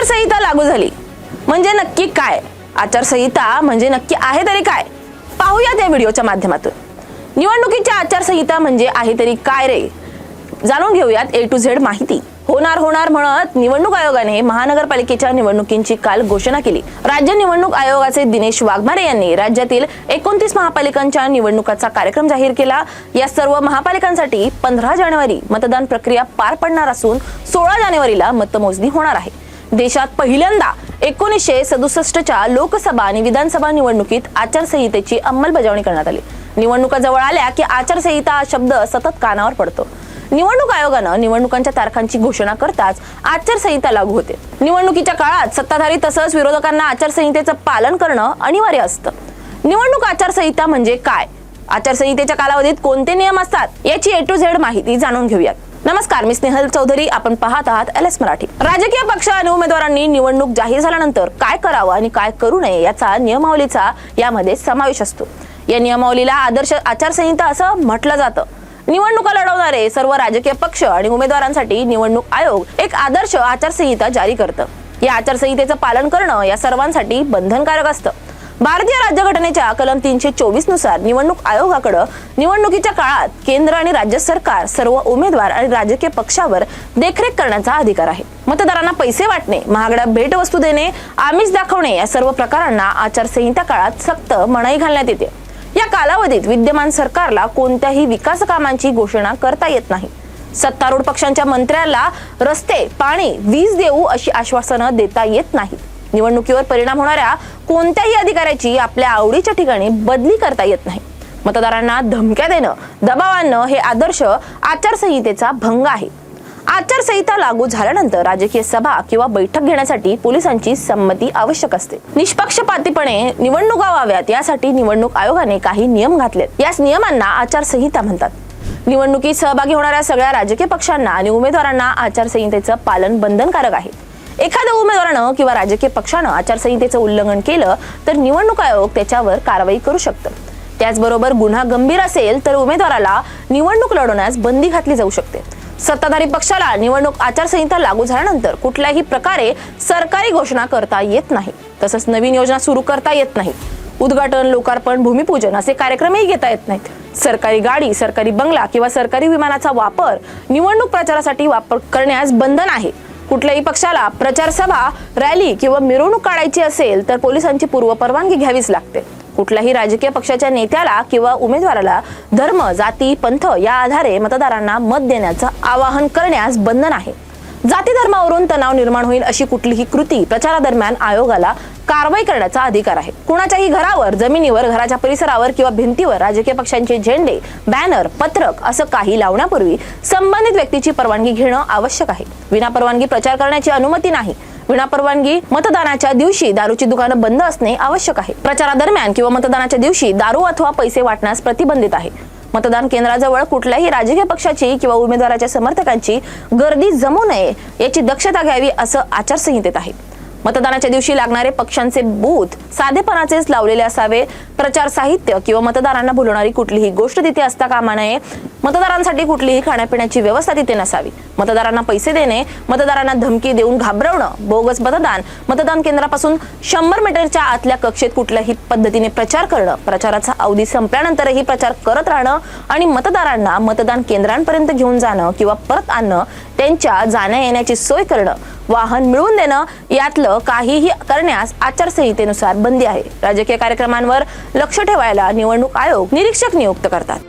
आचारसंहिता लागू झाली म्हणजे नक्की काय? आचारसंहिता म्हणजे नक्की आहे तरी काय? पाहूयात या व्हिडिओच्या माध्यमातून. निवडणुकीची आचारसंहिता म्हणजे आहे तरी काय रे? जाणून घेऊयात A to Z माहिती. होणार म्हणत निवडणूक आयोगाने महानगरपालिकेच्या निवडणुकींची काल घोषणा केली. राज्य निवडणूक आयोगाचे दिनेश वाघमारे यांनी राज्यातील 29 महापालिकांच्या निवडणुकाचा कार्यक्रम जाहीर केला. या सर्व महापालिकांसाठी 15 जानेवारी मतदान प्रक्रिया पार पडणार असून 16 जानेवारीला मतमोजणी होणार आहे. देशात पहिल्यांदा 1967च्या लोकसभा आणि विधानसभा निवडणुकीत आचारसंहितेची अंमलबजावणी करण्यात आली. निवडणुका जवळ आल्या की आचारसंहिता हा शब्द सतत कानावर पडतो. निवडणूक आयोगानं निवडणुकांच्या तारखांची घोषणा करताच आचारसंहिता लागू होते. निवडणुकीच्या काळात सत्ताधारी तसंच विरोधकांना आचारसंहितेचं पालन करणं अनिवार्य असतं. निवडणूक आचारसंहिता म्हणजे काय? आचारसंहितेच्या कालावधीत कोणते नियम असतात याची A to Z माहिती जाणून घेऊयात. नमस्कार, मी स्नेहल चौधरी. आपण पाहत आहात LS मराठी. राजकीय पक्ष आणि उमेदवारांनी निवडणूक जाहीर झाल्यानंतर काय करावं आणि काय करू नये याचा नियमावलीचा यामध्ये समावेश असतो. या नियमावलीला आदर्श आचारसंहिता असं म्हटलं जातं. निवडणुका लढवणारे सर्व राजकीय पक्ष आणि उमेदवारांसाठी निवडणूक आयोग एक आदर्श आचारसंहिता जारी करतं. या आचारसंहितेचं पालन करणं या सर्वांसाठी बंधनकारक असतं. भारतीय राज्यघटनेच्या कलम 324 नुसार निवडणूक आयोगाकडे निवडणुकीच्या काळात केंद्र आणि राज्य सरकार सर्व उमेदवार आणि राजकीय पक्षावर देखरेख करण्याचा अधिकार आहे. मतदारांना पैसे वाटणे, महागड्या भेटवस्तू देणे, आमिष दाखवणे या सर्व प्रकारांना आचारसंहिता काळात सक्त मनाई घालण्यात येते. या कालावधीत विद्यमान सरकारला कोणत्याही विकास कामांची घोषणा करता येत नाही. सत्तारूढ पक्षांच्या मंत्र्याला रस्ते, पाणी, वीज देऊ अशी आश्वासनं देता येत नाहीत. निवडणुकीवर परिणाम होणाऱ्या कोणत्याही अधिकाऱ्याची आपल्या आवडीच्या ठिकाणी बदली करता येत नाही. मतदारांना धमक्या देणं, दबाव आणणं हे आदर्श आचारसंहितेचा भंग आहे. आचारसंहिता लागू झाल्यानंतर राजकीय सभा किंवा बैठक घेण्यासाठी पोलिसांची संमती आवश्यक असते. निष्पक्षपातीपणे निवडणुका व्हाव्यात यासाठी निवडणूक आयोगाने काही नियम घातलेत. याच नियमांना आचारसंहिता म्हणतात. निवडणुकीत सहभागी होणाऱ्या सगळ्या राजकीय पक्षांना आणि उमेदवारांना आचारसंहितेचं पालन बंधनकारक आहे. एखाद्या उमेदवारानं किंवा राजकीय पक्षानं आचारसंहितेचं उल्लंघन केलं तर निवडणूक आयोग त्याच्यावर कारवाई करू शकतं. त्याचबरोबर गुन्हा गंभीर असेल तर उमेदवाराला निवडणूक लढवण्यास बंदी घातली जाऊ शकते. सत्ताधारी पक्षाला निवडणूक आचारसंहिता लागू झाल्यानंतर कुठल्याही प्रकारे सरकारी घोषणा करता येत नाही. तसंच नवीन योजना सुरू करता येत नाही. उद्घाटन, लोकार्पण, भूमिपूजन असे कार्यक्रमही घेता येत नाहीत. सरकारी गाडी, सरकारी बंगला किंवा सरकारी विमानाचा वापर निवडणूक प्रचारासाठी वापर करण्यास बंधन आहे. कुठल्याही पक्षाला प्रचार सभा, रॅली किंवा मिरवणूक काढायची असेल तर पोलिसांची पूर्व परवानगी घ्यावीच लागते. कुठल्याही राजकीय पक्षाच्या नेत्याला किंवा उमेदवाराला धर्म, जाती, पंथ या आधारे मतदारांना मत देण्याचं आवाहन करण्यास बंधन आहे. जाती धर्मावरून तणाव निर्माण होईल अशी कुठलीही कृती प्रचारादरम्यान आयोगाला कारवाई करण्याचा अधिकार आहे. कुणाच्याही घरावर, जमिनीवर, घराच्या परिसरावर किंवा भिंतीवर राजकीय पक्षांचे झेंडे, बॅनर, पत्रक असं काही लावण्यापूर्वी संबंधित व्यक्तीची परवानगी घेणं आवश्यक आहे. विनापरवानगी प्रचार करण्याची अनुमती नाही. विनापरवानगी मतदानाच्या दिवशी दारूची दुकानं बंद असणे आवश्यक आहे. प्रचारादरम्यान किंवा मतदानाच्या दिवशी दारू अथवा पैसे वाटण्यास प्रतिबंधित आहे. मतदान केंद्राजवळ कुठल्याही राजकीय पक्षाची किंवा उमेदवाराच्या समर्थकांची गर्दी जमू नये याची दक्षता घ्यावी असं आचारसंहितेत आहे. मतदानाच्या दिवशी लागणारे पक्षांचे बूथ साधेपणाचेच लावलेले असावे. प्रचार साहित्य किंवा मतदारांना भुलवणारी कुठलीही गोष्ट तिथे असता कामा नये. मतदारांसाठी कुठलीही खाण्यापिण्याची व्यवस्था तिथे नसावी. मतदारांना पैसे देणे, मतदारांना धमकी देऊन घाबरवणं, बोगस मतदान, मतदान केंद्रापासून 100 मीटरच्या आतल्या कक्षेत कुठल्याही पद्धतीने प्रचार करणं, प्रचाराचा अवधी संपल्यानंतरही प्रचार करत राहणं आणि मतदारांना मतदान केंद्रांपर्यंत घेऊन जाणं किंवा परत आणणं, त्यांच्या जाण्या येण्याची सोय करणं, वाहन मिळवून देणं यातलं काहीही करण्यास आचारसंहितेनुसार बंदी आहे. राजकीय कार्यक्रमांवर लक्ष ठेवायला निवडणूक आयोग निरीक्षक नियुक्त करतात.